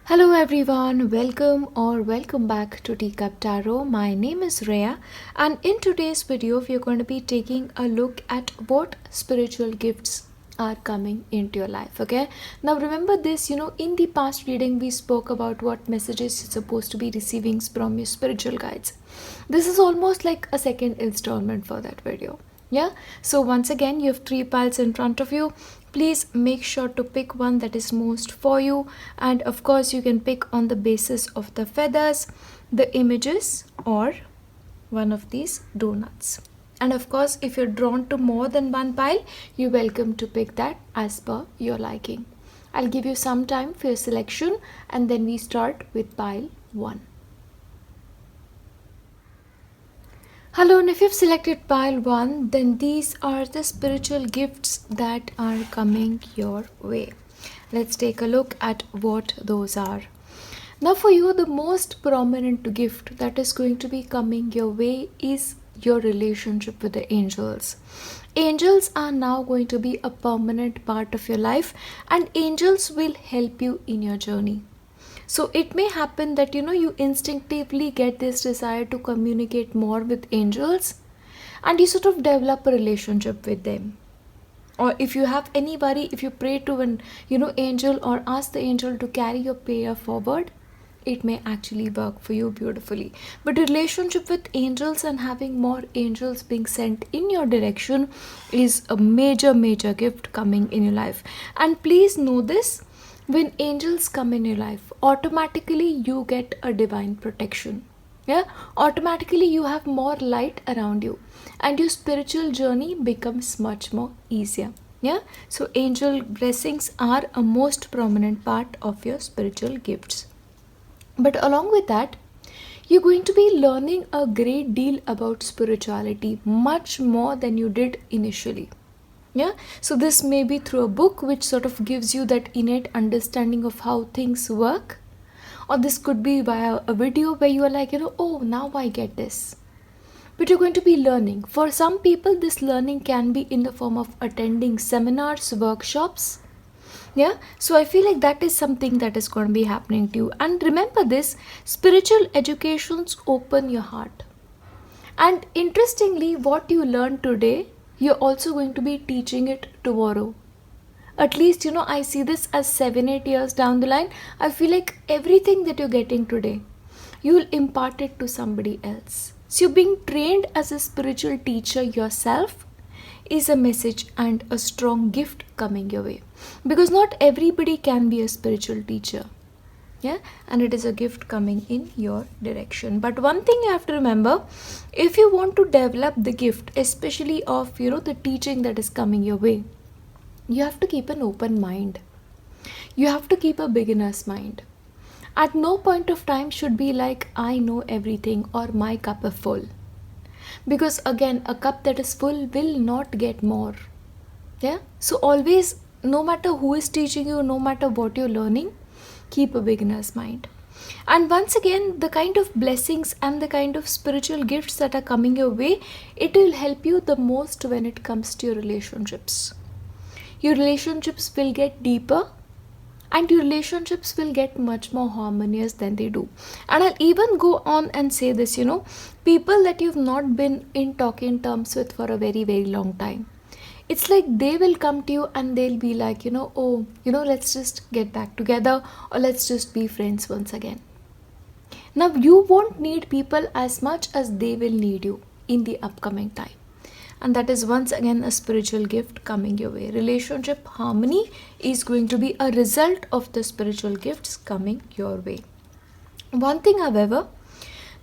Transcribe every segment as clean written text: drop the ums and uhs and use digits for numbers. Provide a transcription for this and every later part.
Hello everyone, welcome back to Teacup Tarot. My name is Reya, and in today's video we are going to be taking a look at what spiritual gifts are coming into your life. Okay, now remember this, in the past reading we spoke about what messages you're supposed to be receiving from your spiritual guides. This is almost like a second installment for that video. Yeah, so once again you have three piles in front of you. Please make sure to pick one that is most for you, and of course you can pick on the basis of the feathers, the images, or one of these donuts. And of course, if you're drawn to more than one pile, you're welcome to pick that as per your liking. I'll give you some time for your selection, and then we start with pile 1. Hello, and if you've selected pile 1, then these are the spiritual gifts that are coming your way. Let's take a look at what those are. Now for you, the most prominent gift that is going to be coming your way is your relationship with the angels. Angels are now going to be a permanent part of your life, and angels will help you in your journey. So it may happen that you instinctively get this desire to communicate more with angels, and you sort of develop a relationship with them. Or if you have anybody, if you pray to an angel or ask the angel to carry your prayer forward, it may actually work for you beautifully. But a relationship with angels and having more angels being sent in your direction is a major gift coming in your life. And please know this, when angels come in your life, automatically you get a divine protection. Yeah, automatically you have more light around you, and your spiritual journey becomes much more easier. Yeah, so angel blessings are a most prominent part of your spiritual gifts. But along with that, you're going to be learning a great deal about spirituality, much more than you did initially. Yeah, so this may be through a book which sort of gives you that innate understanding of how things work, or this could be via a video where you are like, oh, now I get this. But you're going to be learning. For some people, this learning can be in the form of attending seminars, workshops. Yeah, so I feel like that is something that is going to be happening to you. And remember this, spiritual educations open your heart. And interestingly, what you learn today, you're also going to be teaching it tomorrow. At least, I see this as 7-8 years down the line. I feel like everything that you're getting today, you'll impart it to somebody else. So you're being trained as a spiritual teacher yourself is a message and a strong gift coming your way. Because not everybody can be a spiritual teacher. Yeah, and it is a gift coming in your direction. But one thing you have to remember, if you want to develop the gift, especially of the teaching that is coming your way, you have to keep an open mind. You have to keep a beginner's mind. At no point of time should be like, I know everything or my cup is full. Because again, a cup that is full will not get more. Yeah, so always, no matter who is teaching you, no matter what you're learning, keep a beginner's mind. And once again, the kind of blessings and the kind of spiritual gifts that are coming your way, it will help you the most when it comes to your relationships. Your relationships will get deeper, and your relationships will get much more harmonious than they do. And I'll even go on and say this, people that you've not been in talking terms with for a very long time, it's like they will come to you and they'll be like, let's just get back together, or let's just be friends once again. Now, you won't need people as much as they will need you in the upcoming time. And that is once again a spiritual gift coming your way. Relationship harmony is going to be a result of the spiritual gifts coming your way. One thing, however,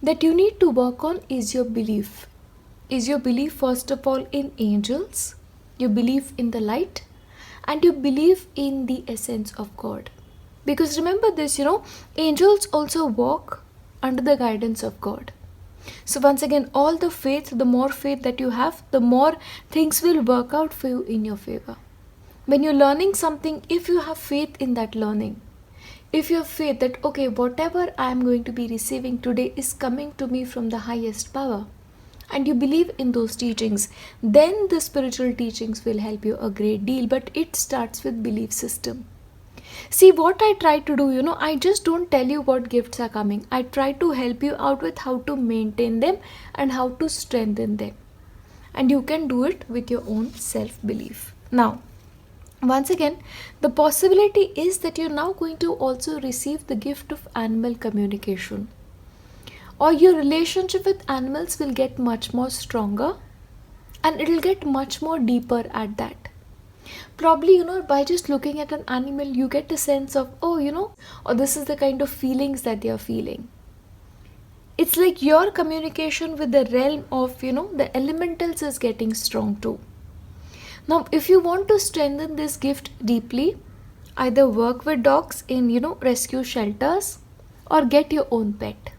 that you need to work on is your belief. Is your belief, first of all, in angels, your belief in the light, and your belief in the essence of God. Because remember this, angels also walk under the guidance of God. So once again, all the faith, the more faith that you have, the more things will work out for you in your favor. When you're learning something, if you have faith in that learning, if you have faith that, okay, whatever I am going to be receiving today is coming to me from the highest power, and you believe in those teachings, then the spiritual teachings will help you a great deal. But it starts with belief system. See, what I try to do, I just don't tell you what gifts are coming. I try to help you out with how to maintain them and how to strengthen them. And you can do it with your own self-belief. Now, once again, the possibility is that you're now going to also receive the gift of animal communication. Or your relationship with animals will get much more stronger and it'll get much more deeper at that. Probably, by just looking at an animal, you get a sense of, or this is the kind of feelings that they are feeling. It's like your communication with the realm of, the elementals is getting strong too. Now, if you want to strengthen this gift deeply, either work with dogs in, rescue shelters or get your own pet.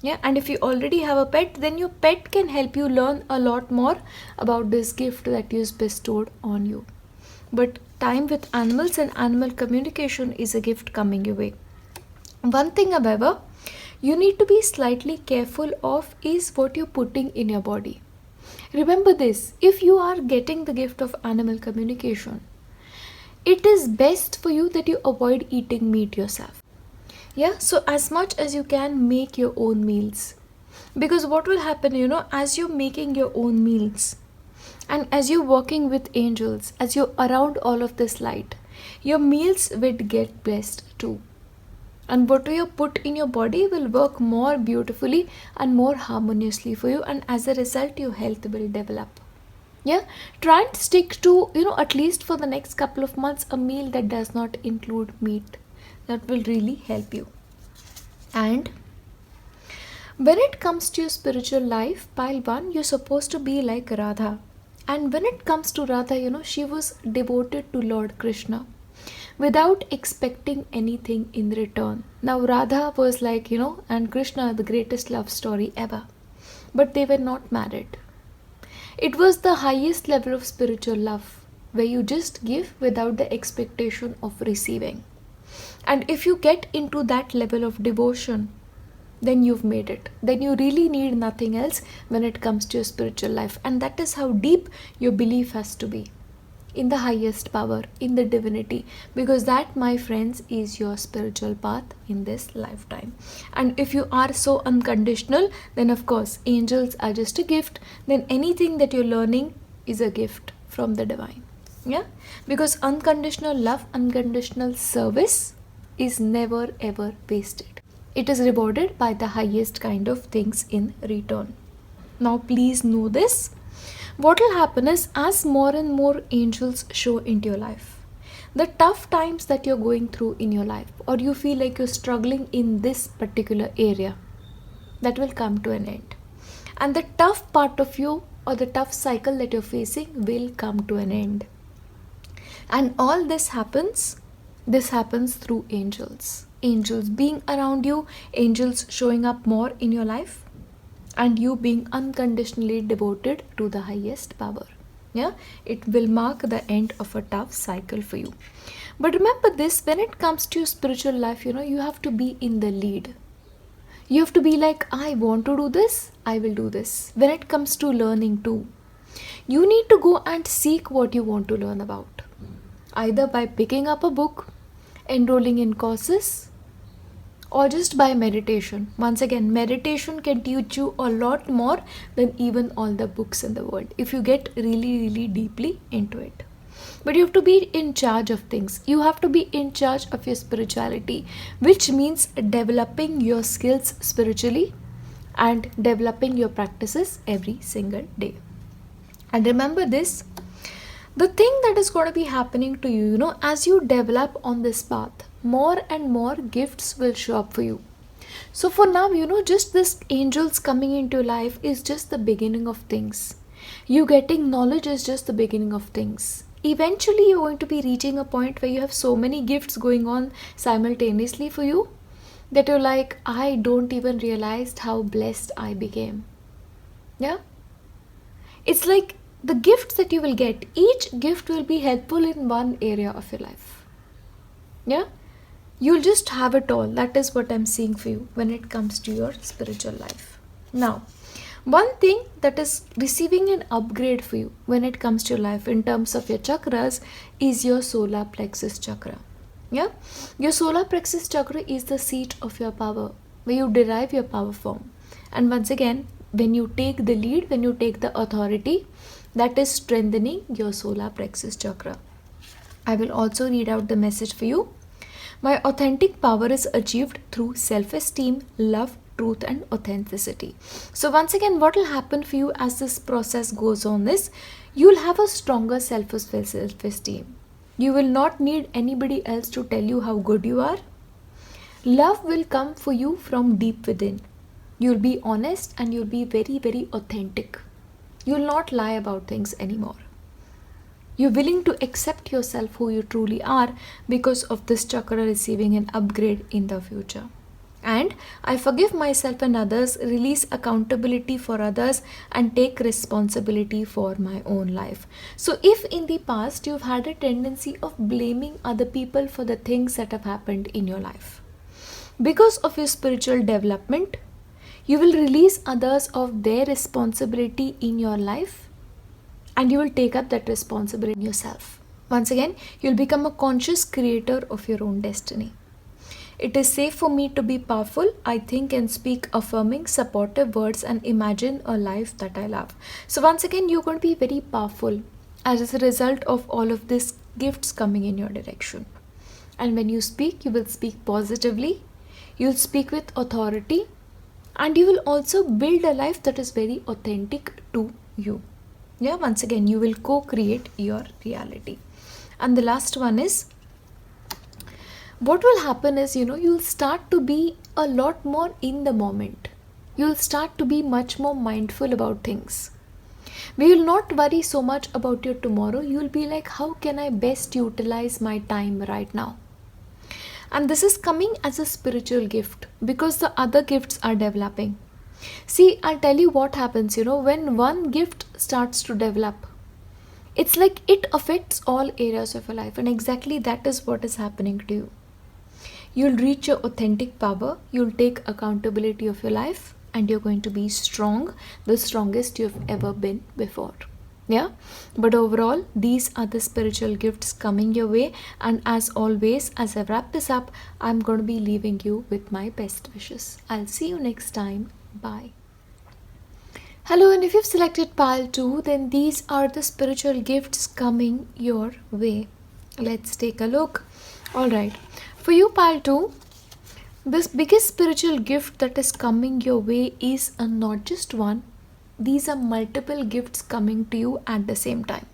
Yeah, and if you already have a pet, then your pet can help you learn a lot more about this gift that is bestowed on you. But time with animals and animal communication is a gift coming your way. One thing, however, you need to be slightly careful of is what you're putting in your body. Remember this, if you are getting the gift of animal communication, it is best for you that you avoid eating meat yourself. Yeah, so as much as you can, make your own meals. Because what will happen, as you're making your own meals and as you're working with angels, as you're around all of this light, your meals will get blessed too. And what you put in your body will work more beautifully and more harmoniously for you, and as a result, your health will develop. Yeah, try and stick to, at least for the next couple of months, a meal that does not include meat. That will really help you. And when it comes to your spiritual life, pile 1, you're supposed to be like Radha. And when it comes to Radha, she was devoted to Lord Krishna without expecting anything in return. Now Radha was like, and Krishna, the greatest love story ever. But they were not married. It was the highest level of spiritual love, where you just give without the expectation of receiving. And if you get into that level of devotion, then you've made it. Then you really need nothing else when it comes to your spiritual life. And that is how deep your belief has to be in the highest power, in the divinity. Because that, my friends, is your spiritual path in this lifetime. And if you are so unconditional, then of course, angels are just a gift. Then anything that you're learning is a gift from the divine. Yeah, because unconditional love, unconditional service is never ever wasted. It is rewarded by the highest kind of things in return. Now please know this. What will happen is, as more and more angels show into your life, the tough times that you're going through in your life, or you feel like you're struggling in this particular area, that will come to an end. And the tough part of you, or the tough cycle that you're facing, will come to an end. And all this happens through angels. Angels being around you, angels showing up more in your life, and you being unconditionally devoted to the highest power. Yeah, it will mark the end of a tough cycle for you. But remember this, when it comes to your spiritual life, you have to be in the lead. You have to be like, I want to do this, I will do this. When it comes to learning too, you need to go and seek what you want to learn about. Either by picking up a book, enrolling in courses, or just by meditation. Once again, meditation can teach you a lot more than even all the books in the world, if you get really, really deeply into it. But you have to be in charge of things. You have to be in charge of your spirituality, which means developing your skills spiritually and developing your practices every single day. And remember this, the thing that is going to be happening to you, as you develop on this path, more and more gifts will show up for you. So for now, just this angels coming into your life is just the beginning of things. You getting knowledge is just the beginning of things. Eventually, you're going to be reaching a point where you have so many gifts going on simultaneously for you that you're like, I don't even realize how blessed I became. Yeah? It's like the gifts that you will get, each gift will be helpful in one area of your life. Yeah? You'll just have it all. That is what I'm seeing for you when it comes to your spiritual life. Now, one thing that is receiving an upgrade for you when it comes to your life in terms of your chakras is your solar plexus chakra. Yeah, your solar plexus chakra is the seat of your power, where you derive your power from. And once again, when you take the lead, when you take the authority, that is strengthening your solar plexus chakra. I will also read out the message for you. My authentic power is achieved through self-esteem, love, truth and authenticity. So once again, what will happen for you as this process goes on is, you will have a stronger self-esteem. You will not need anybody else to tell you how good you are. Love will come for you from deep within. You'll be honest and you'll be very, very authentic. You'll not lie about things anymore. You're willing to accept yourself who you truly are because of this chakra receiving an upgrade in the future. And I forgive myself and others, release accountability for others and take responsibility for my own life. So if in the past you've had a tendency of blaming other people for the things that have happened in your life, because of your spiritual development, you will release others of their responsibility in your life and you will take up that responsibility yourself. Once again, you'll become a conscious creator of your own destiny. It is safe for me to be powerful. I think and speak affirming, supportive words and imagine a life that I love. So once again, you're going to be very powerful as a result of all of these gifts coming in your direction. And when you speak, you will speak positively. You'll speak with authority. And you will also build a life that is very authentic to you. Yeah, once again, you will co-create your reality. And the last one is, what will happen is, you'll start to be a lot more in the moment. You'll start to be much more mindful about things. We will not worry so much about your tomorrow. You'll be like, how can I best utilize my time right now? And this is coming as a spiritual gift because the other gifts are developing. See, I'll tell you what happens, when one gift starts to develop, it's like it affects all areas of your life. And exactly that is what is happening to you. You'll reach your authentic power. You'll take accountability of your life and you're going to be strong, the strongest you've ever been before. Yeah, but overall, these are the spiritual gifts coming your way. And as always, as I wrap this up, I'm going to be leaving you with my best wishes. I'll see you next time. Bye. Hello, and if you've selected pile 2, then these are the spiritual gifts coming your way. Let's take a look. Alright, for you pile 2, this biggest spiritual gift that is coming your way is not just one. These are multiple gifts coming to you at the same time.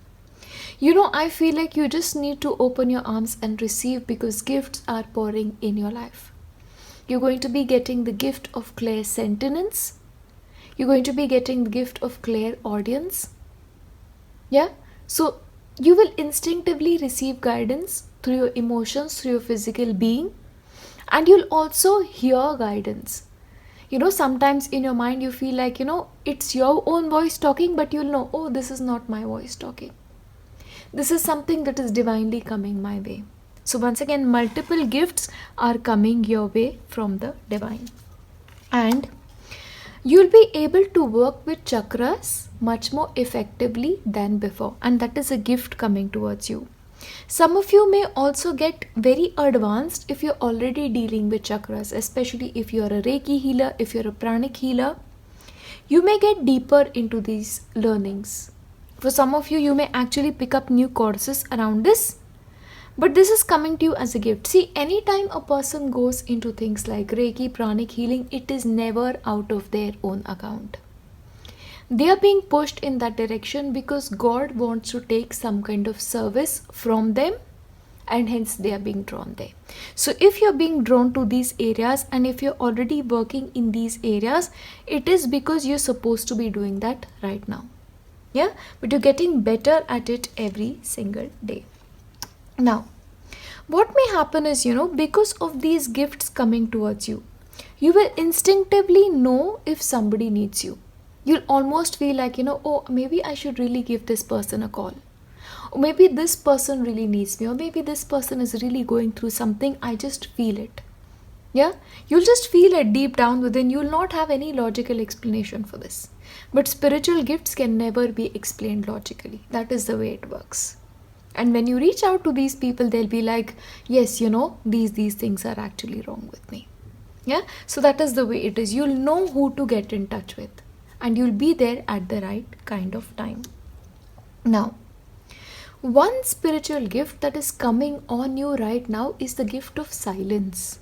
I feel like you just need to open your arms and receive because gifts are pouring in your life. You're going to be getting the gift of clairsentience. You're going to be getting the gift of clairaudience. Yeah? So you will instinctively receive guidance through your emotions, through your physical being. And you'll also hear guidance. Sometimes in your mind you feel like, it's your own voice talking, but you'll know, oh, this is not my voice talking. This is something that is divinely coming my way. So once again, multiple gifts are coming your way from the divine. And you'll be able to work with chakras much more effectively than before. And that is a gift coming towards you. Some of you may also get very advanced if you're already dealing with chakras, especially if you're a Reiki healer, if you're a pranic healer. You may get deeper into these learnings. For some of you, you may actually pick up new courses around this. But this is coming to you as a gift. See, anytime a person goes into things like Reiki, pranic healing, it is never out of their own account. They are being pushed in that direction because God wants to take some kind of service from them and hence they are being drawn there. So if you're being drawn to these areas and if you're already working in these areas, it is because you're supposed to be doing that right now. Yeah, but you're getting better at it every single day. Now, what may happen is, because of these gifts coming towards you, you will instinctively know if somebody needs you. You'll almost feel like, oh, maybe I should really give this person a call. Or maybe this person really needs me. Or maybe this person is really going through something. I just feel it. Yeah? You'll just feel it deep down within. You'll not have any logical explanation for this. But spiritual gifts can never be explained logically. That is the way it works. And when you reach out to these people, they'll be like, yes, these things are actually wrong with me. Yeah, so that is the way it is. You'll know who to get in touch with, and you'll be there at the right kind of time. Now, one spiritual gift that is coming on you right now is the gift of silence.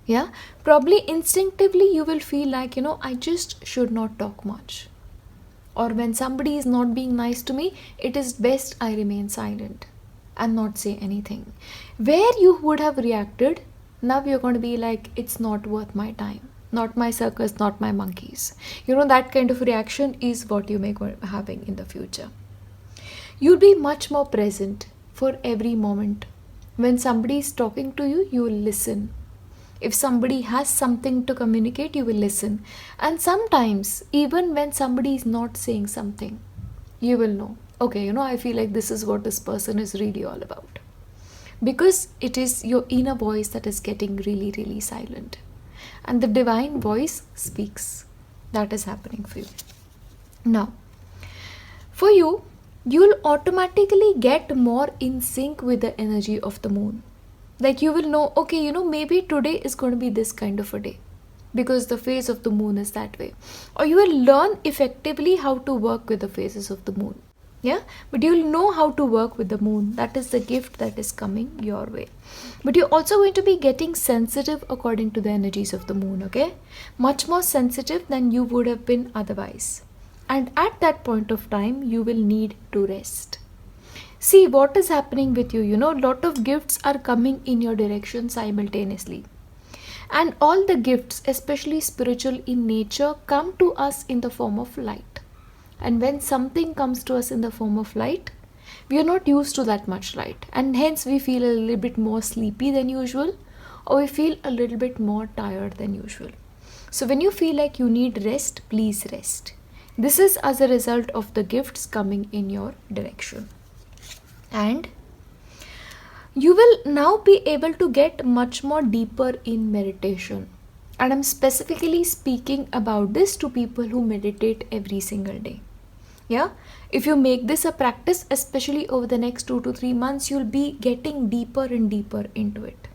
Yeah, probably instinctively you will feel like, I just should not talk much. Or when somebody is not being nice to me, it is best I remain silent and not say anything. Where you would have reacted, now you're going to be like, it's not worth my time, not my circus, not my monkeys. That kind of reaction is what you may go having in the future. You'll be much more present for every moment. When somebody is talking to you, you will listen. If somebody has something to communicate, you will listen. And sometimes, even when somebody is not saying something, you will know, okay, I feel like this is what this person is really all about. Because it is your inner voice that is getting really, really silent. And the divine voice speaks. That is happening for you. Now, for you, you'll automatically get more in sync with the energy of the moon. Like you will know, okay, maybe today is going to be this kind of a day because the phase of the moon is that way. Or you will learn effectively how to work with the phases of the moon. Yeah, but you'll know how to work with the moon. That is the gift that is coming your way. But you're also going to be getting sensitive according to the energies of the moon, okay? Much more sensitive than you would have been otherwise. And at that point of time, you will need to rest. See what is happening with you. A lot of gifts are coming in your direction simultaneously. And all the gifts, especially spiritual in nature, come to us in the form of light. And when something comes to us in the form of light, we are not used to that much light. And hence we feel a little bit more sleepy than usual, or we feel a little bit more tired than usual. So when you feel like you need rest, please rest. This is as a result of the gifts coming in your direction. And you will now be able to get much more deeper in meditation. And I'm specifically speaking about this to people who meditate every single day. Yeah, if you make this a practice, especially over the next 2 to 3 months, you'll be getting deeper and deeper into it.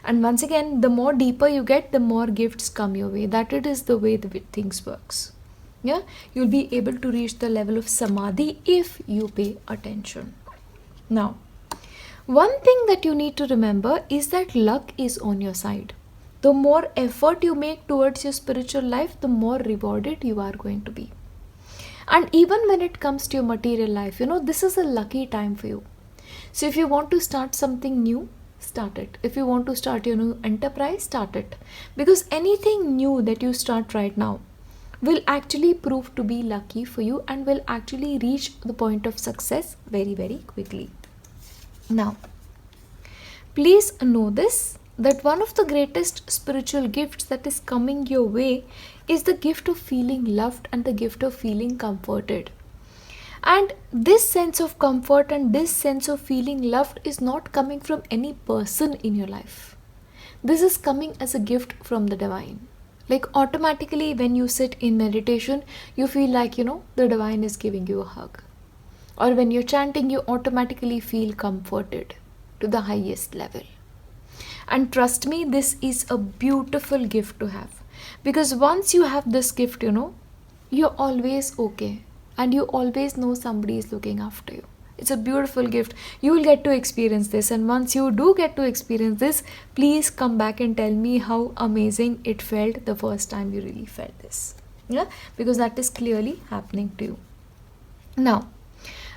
And once again, the more deeper you get, the more gifts come your way. That it is the way the things works. Yeah, you'll be able to reach the level of samadhi if you pay attention. Now, one thing that you need to remember is that luck is on your side. The more effort you make towards your spiritual life, the more rewarded you are going to be. And even when it comes to your material life, this is a lucky time for you. So if you want to start something new, start it. If you want to start your new enterprise, start it. Because anything new that you start right now will actually prove to be lucky for you and will actually reach the point of success very, very quickly. Now, please know this, that one of the greatest spiritual gifts that is coming your way is the gift of feeling loved and the gift of feeling comforted. And this sense of comfort and this sense of feeling loved is not coming from any person in your life. This is coming as a gift from the divine. Like automatically when you sit in meditation, you feel like, the divine is giving you a hug. Or when you're chanting, you automatically feel comforted to the highest level. And trust me, this is a beautiful gift to have. Because once you have this gift, you're always okay. And you always know somebody is looking after you. It's a beautiful gift. You will get to experience this. And once you do get to experience this, please come back and tell me how amazing it felt the first time you really felt this. Yeah, because that is clearly happening to you. Now,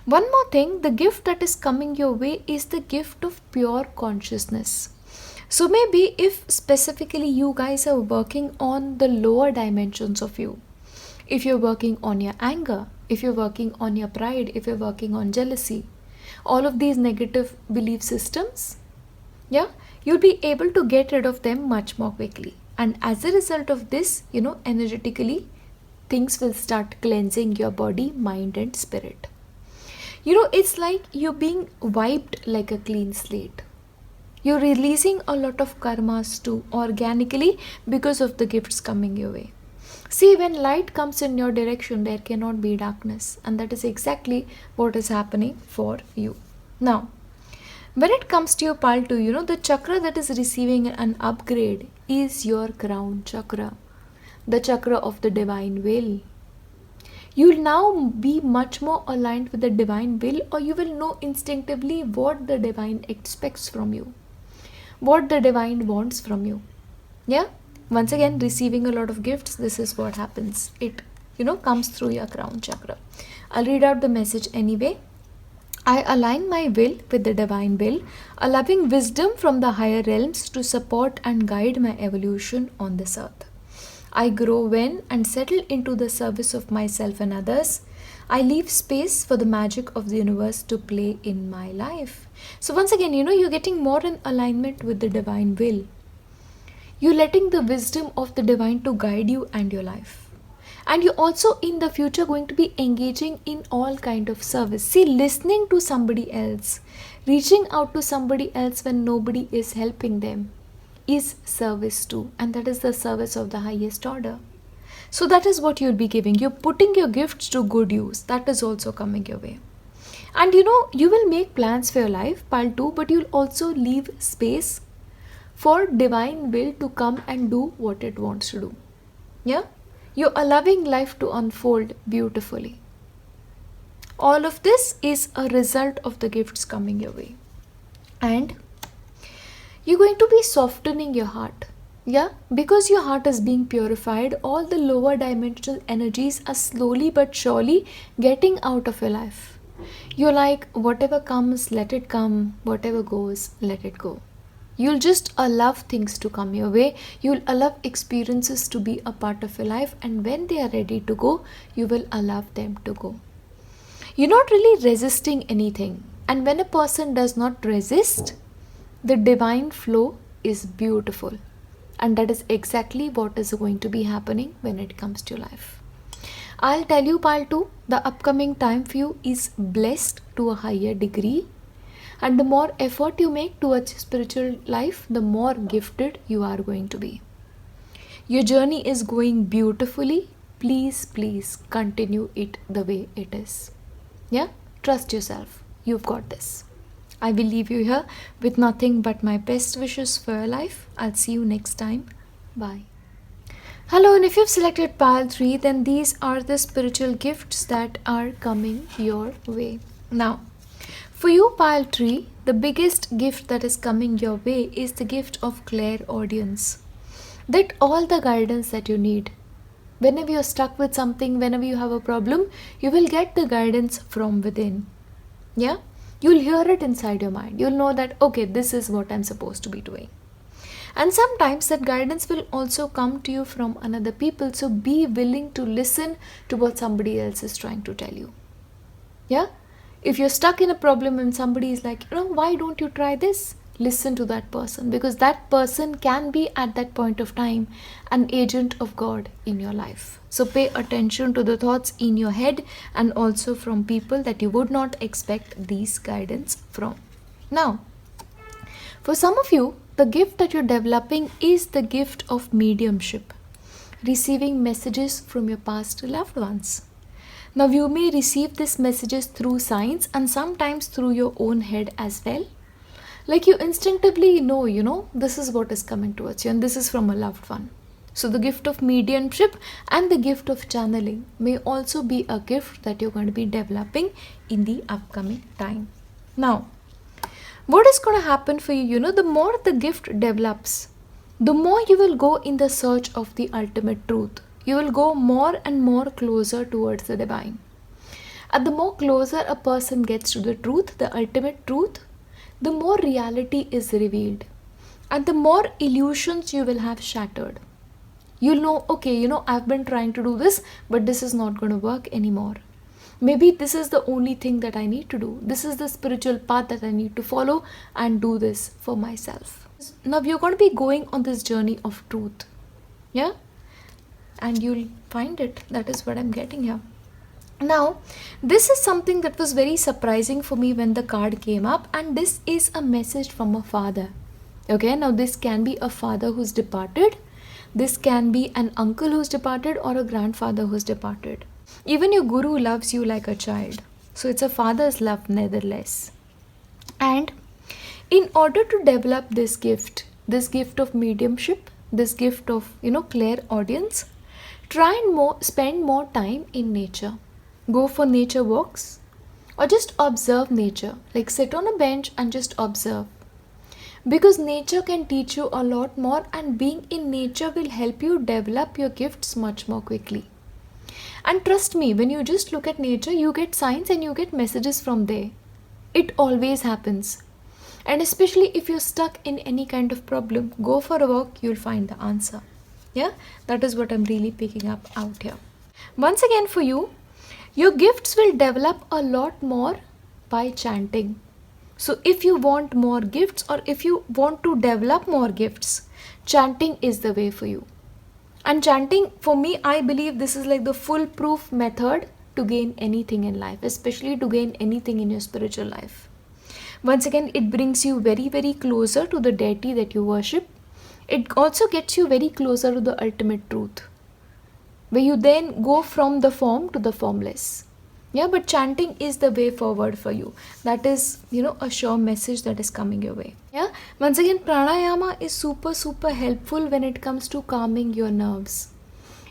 one more thing, the gift that is coming your way is the gift of pure consciousness. So maybe if specifically you guys are working on the lower dimensions of you, if you're working on your anger, if you're working on your pride, if you're working on jealousy, all of these negative belief systems, yeah, you'll be able to get rid of them much more quickly. And as a result of this, energetically, things will start cleansing your body, mind and spirit. It's like you're being wiped like a clean slate. You're releasing a lot of karmas too, organically, because of the gifts coming your way. See, when light comes in your direction, there cannot be darkness. And that is exactly what is happening for you. Now, When it comes to your pile 2, the chakra that is receiving an upgrade is your crown chakra, the chakra of the divine will. You'll now be much more aligned with the divine will, or you will know instinctively what the divine expects from you, what the divine wants from you. Yeah? Once again, receiving a lot of gifts, this is what happens. It, comes through your crown chakra. I'll read out the message anyway. I align my will with the divine will, allowing wisdom from the higher realms to support and guide my evolution on this earth. I grow when and settle into the service of myself and others. I leave space for the magic of the universe to play in my life. So once again, you're getting more in alignment with the divine will. You're letting the wisdom of the divine to guide you and your life. And you're also in the future going to be engaging in all kind of service. See, listening to somebody else, reaching out to somebody else when nobody is helping them is service too, and that is the service of the highest order. So that is what you'll be giving. You're putting your gifts to good use. That is also coming your way. And you will make plans for your life, pile 2, but you'll also leave space for divine will to come and do what it wants to do. Yeah? You're allowing life to unfold beautifully. All of this is a result of the gifts coming your way. And you're going to be softening your heart. Yeah? Because your heart is being purified, all the lower dimensional energies are slowly but surely getting out of your life. You're like, whatever comes, let it come. Whatever goes, let it go. You'll just allow things to come your way. You'll allow experiences to be a part of your life. And when they are ready to go, you will allow them to go. You're not really resisting anything. And when a person does not resist, the divine flow is beautiful, and that is exactly what is going to be happening when it comes to life. I'll tell you, pile 2, the upcoming time for you is blessed to a higher degree, and the more effort you make towards your spiritual life, the more gifted you are going to be. Your journey is going beautifully. Please continue it the way it is. Yeah? Trust yourself. You've got this. I will leave you here with nothing but my best wishes for your life. I'll see you next time. Bye. Hello, and if you've selected pile 3, then these are the spiritual gifts that are coming your way. Now, for you, pile 3, the biggest gift that is coming your way is the gift of clairaudience. That all the guidance that you need. Whenever you're stuck with something, whenever you have a problem, you will get the guidance from within. Yeah? You'll hear it inside your mind. You'll know that, okay, this is what I'm supposed to be doing. And sometimes that guidance will also come to you from another people. So be willing to listen to what somebody else is trying to tell you. Yeah? If you're stuck in a problem and somebody is like, why don't you try this? Listen to that person, because that person can be at that point of time an agent of God in your life. So pay attention to the thoughts in your head and also from people that you would not expect these guidance from. Now, for some of you, the gift that you're developing is the gift of mediumship, receiving messages from your past loved ones. Now, you may receive these messages through signs and sometimes through your own head as well. Like you instinctively know, this is what is coming towards you and this is from a loved one. So the gift of mediumship and the gift of channeling may also be a gift that you're going to be developing in the upcoming time. Now, what is going to happen for you, the more the gift develops, the more you will go in the search of the ultimate truth. You will go more and more closer towards the divine. And the more closer a person gets to the truth, the ultimate truth, the more reality is revealed. And the more illusions you will have shattered. You'll know, okay, I've been trying to do this, but this is not going to work anymore. Maybe this is the only thing that I need to do. This is the spiritual path that I need to follow and do this for myself. Now you're going to be going on this journey of truth. Yeah? And you'll find it. That is what I'm getting here. Now, this is something that was very surprising for me when the card came up, and this is a message from a father. Okay, now this can be a father who's departed. This can be an uncle who's departed or a grandfather who's departed. Even your guru loves you like a child. So it's a father's love nevertheless. And In order to develop this gift of mediumship, this gift of, clairaudience, try and spend more time in nature. Go for nature walks or just observe nature. Like sit on a bench and just observe. Because nature can teach you a lot more, and being in nature will help you develop your gifts much more quickly. And trust me, when you just look at nature, you get signs and you get messages from there. It always happens. And especially if you're stuck in any kind of problem, go for a walk, you'll find the answer. Yeah, that is what I'm really picking up out here. Once again for you, your gifts will develop a lot more by chanting. So if you want more gifts, or if you want to develop more gifts, chanting is the way for you. And chanting, for me, I believe this is like the foolproof method to gain anything in life, especially to gain anything in your spiritual life. Once again, it brings you very, very closer to the deity that you worship. It also gets you very closer to the ultimate truth, where you then go from the form to the formless. Yeah, but chanting is the way forward for you. That is, a sure message that is coming your way. Yeah, once again, pranayama is super, super helpful when it comes to calming your nerves.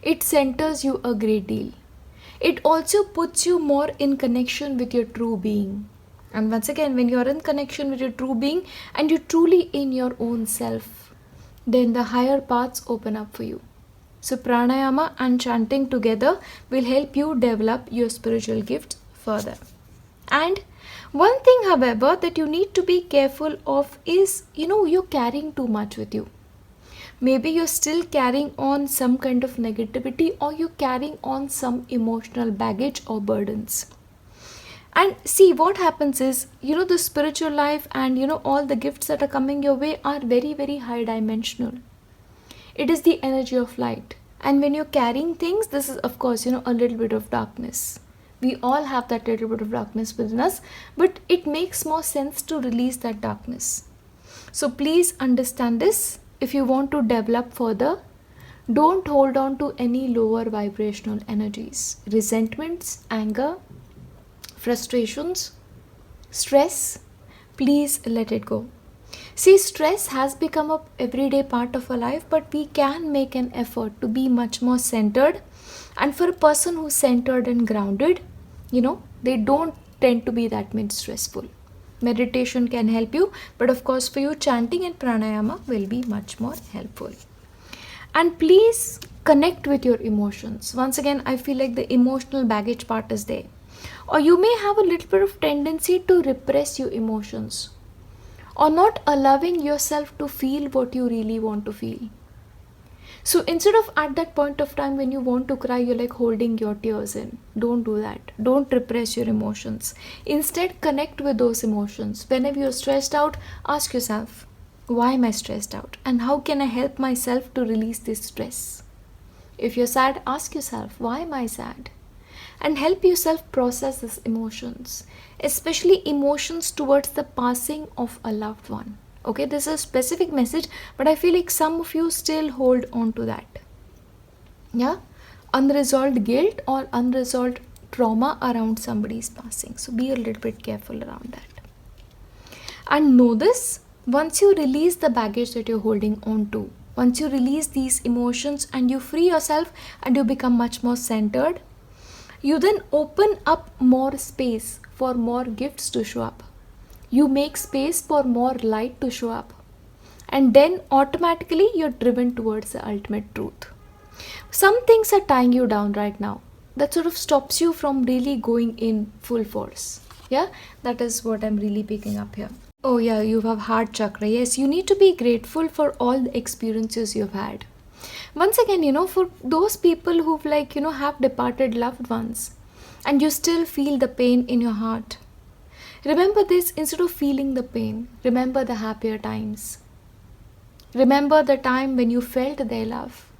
It centers you a great deal. It also puts you more in connection with your true being. And once again, when you're in connection with your true being and you're truly in your own self, then the higher paths open up for you. So pranayama and chanting together will help you develop your spiritual gifts further. And one thing, however, that you need to be careful of is, you're carrying too much with you. Maybe you're still carrying on some kind of negativity, or you're carrying on some emotional baggage or burdens. And see, what happens is, the spiritual life and, all the gifts that are coming your way are very, very high dimensional. It is the energy of light. And when you're carrying things, this is, of course, a little bit of darkness. We all have that little bit of darkness within us, but it makes more sense to release that darkness. So please understand this. If you want to develop further, don't hold on to any lower vibrational energies. Resentments, anger, frustrations, stress, please let it go. See, stress has become an everyday part of our life, but we can make an effort to be much more centered. And for a person who's centered and grounded, they don't tend to be that much stressful. Meditation can help you, but of course for you, chanting and pranayama will be much more helpful. And please connect with your emotions. Once again, I feel like the emotional baggage part is there. Or you may have a little bit of tendency to repress your emotions, or not allowing yourself to feel what you really want to feel. So instead of at that point of time when you want to cry, you're like holding your tears in. Don't do that. Don't repress your emotions. Instead, connect with those emotions. Whenever you're stressed out, ask yourself, why am I stressed out? And how can I help myself to release this stress? If you're sad, ask yourself, why am I sad? And help yourself process these emotions, especially emotions towards the passing of a loved one. Okay, this is a specific message, but I feel like some of you still hold on to that. Yeah, unresolved guilt or unresolved trauma around somebody's passing. So be a little bit careful around that. And know this, once you release the baggage that you're holding on to, once you release these emotions and you free yourself and you become much more centered, you then open up more space for more gifts to show up. You make space for more light to show up. And then automatically you're driven towards the ultimate truth. Some things are tying you down right now. That sort of stops you from really going in full force. Yeah, that is what I'm really picking up here. Oh yeah, you have heart chakra. Yes, you need to be grateful for all the experiences you've had. Once again, for those people who've have departed loved ones and you still feel the pain in your heart, remember this. Instead of feeling the pain, remember the happier times. Remember the time when you felt their love.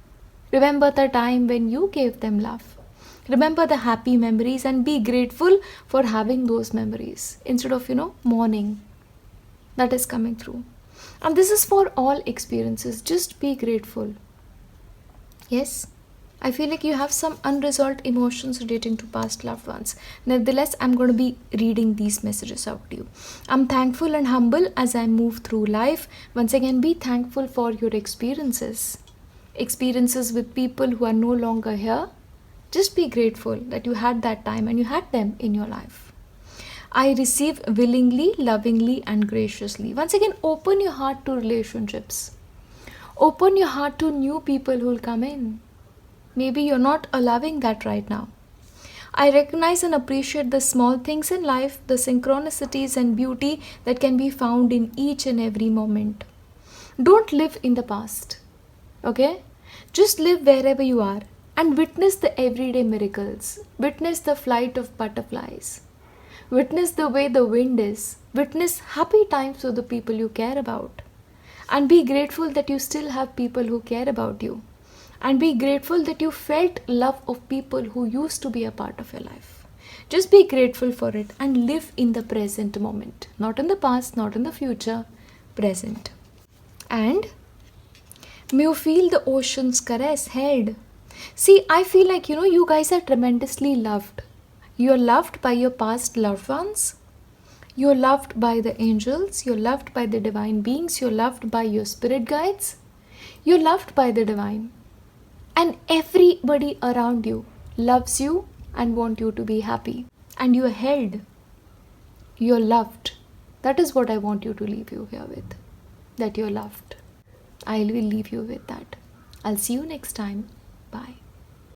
Remember the time when you gave them love. Remember the happy memories and be grateful for having those memories instead of, mourning. That is coming through. And this is for all experiences. Just be grateful. Yes. I feel like you have some unresolved emotions relating to past loved ones. Nevertheless, I'm going to be reading these messages out to you. I'm thankful and humble as I move through life. Once again, be thankful for your experiences. Experiences with people who are no longer here. Just be grateful that you had that time and you had them in your life. I receive willingly, lovingly, and graciously. Once again, open your heart to relationships. Open your heart to new people who will come in. Maybe you're not allowing that right now. I recognize and appreciate the small things in life, the synchronicities and beauty that can be found in each and every moment. Don't live in the past, okay? Just live wherever you are and witness the everyday miracles. Witness the flight of butterflies. Witness the way the wind is. Witness happy times with the people you care about. And be grateful that you still have people who care about you. And be grateful that you felt love of people who used to be a part of your life. Just be grateful for it and live in the present moment. Not in the past, not in the future, present. And may you feel the ocean's caress held. See, I feel like, you guys are tremendously loved. You're loved by your past loved ones. You're loved by the angels. You're loved by the divine beings. You're loved by your spirit guides. You're loved by the divine. And everybody around you loves you and want you to be happy. And you're held. You're loved. That is what I want you to leave you here with. That you're loved. I will leave you with that. I'll see you next time. Bye.